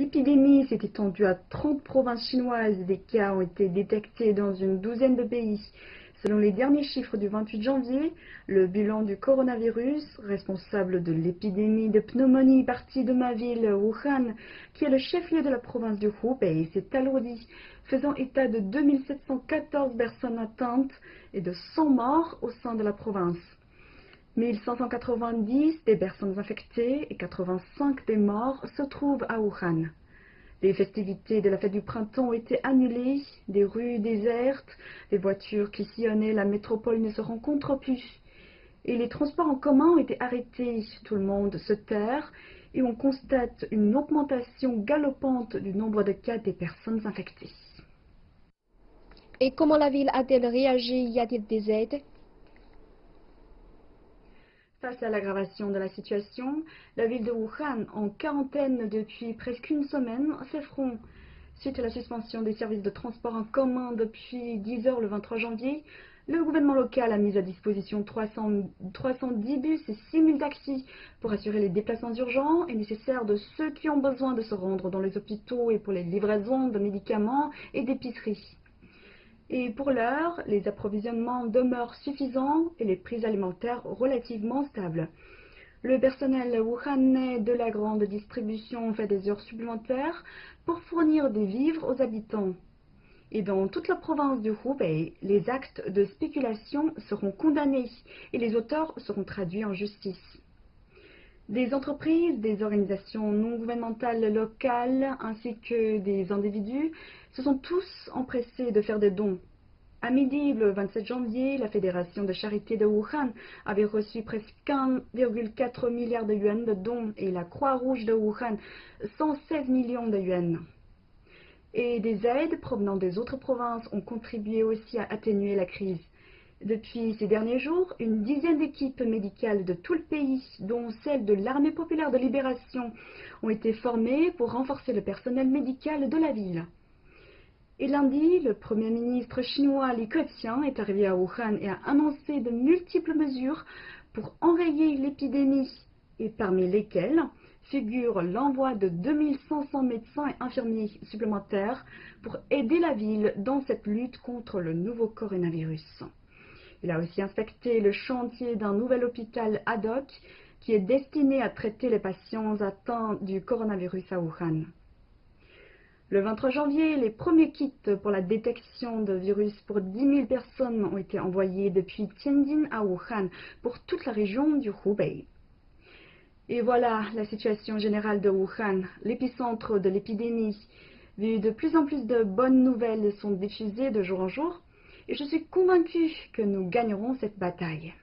L'épidémie s'est étendue à 30 provinces chinoises et des cas ont été détectés dans une douzaine de pays. Selon les derniers chiffres du 28 janvier, le bilan du coronavirus, responsable de l'épidémie de pneumonie partie de ma ville, Wuhan, qui est le chef-lieu de la province du Hubei, s'est alourdi, faisant état de 2714 personnes atteintes et de 100 morts au sein de la province. 1590 des personnes infectées et 85 des morts se trouvent à Wuhan. Les festivités de la fête du printemps ont été annulées, des rues désertes, les voitures qui sillonnaient la métropole ne se rencontrent plus. Et les transports en commun ont été arrêtés, tout le monde se terre et on constate une augmentation galopante du nombre de cas des personnes infectées. Et comment la ville a-t-elle réagi? Y a-t-il des aides? Face à l'aggravation de la situation, la ville de Wuhan, en quarantaine depuis presque une semaine, fait front. Suite à la suspension des services de transport en commun depuis 10 heures le 23 janvier, le gouvernement local a mis à disposition 310 bus et 6000 taxis pour assurer les déplacements urgents et nécessaires de ceux qui ont besoin de se rendre dans les hôpitaux et pour les livraisons de médicaments et d'épiceries. Et pour l'heure, les approvisionnements demeurent suffisants et les prix alimentaires relativement stables. Le personnel wuhanais de la grande distribution fait des heures supplémentaires pour fournir des vivres aux habitants. Et dans toute la province du Hubei, les actes de spéculation seront condamnés et les auteurs seront traduits en justice. Des entreprises, des organisations non gouvernementales locales ainsi que des individus se sont tous empressés de faire des dons. À midi, le 27 janvier, la Fédération de charité de Wuhan avait reçu presque 1,4 milliard de yuans de dons et la Croix-Rouge de Wuhan 116 millions de yuans. Et des aides provenant des autres provinces ont contribué aussi à atténuer la crise. Depuis ces derniers jours, une dizaine d'équipes médicales de tout le pays, dont celle de l'Armée populaire de libération, ont été formées pour renforcer le personnel médical de la ville. Et lundi, le Premier ministre chinois Li Keqiang est arrivé à Wuhan et a annoncé de multiples mesures pour enrayer l'épidémie, et parmi lesquelles figure l'envoi de 2500 médecins et infirmiers supplémentaires pour aider la ville dans cette lutte contre le nouveau coronavirus. Il a aussi inspecté le chantier d'un nouvel hôpital ad hoc qui est destiné à traiter les patients atteints du coronavirus à Wuhan. Le 23 janvier, les premiers kits pour la détection de virus pour 10 000 personnes ont été envoyés depuis Tianjin à Wuhan pour toute la région du Hubei. Et voilà la situation générale de Wuhan, l'épicentre de l'épidémie. Vu de plus en plus de bonnes nouvelles sont diffusées de jour en jour, et je suis convaincue que nous gagnerons cette bataille.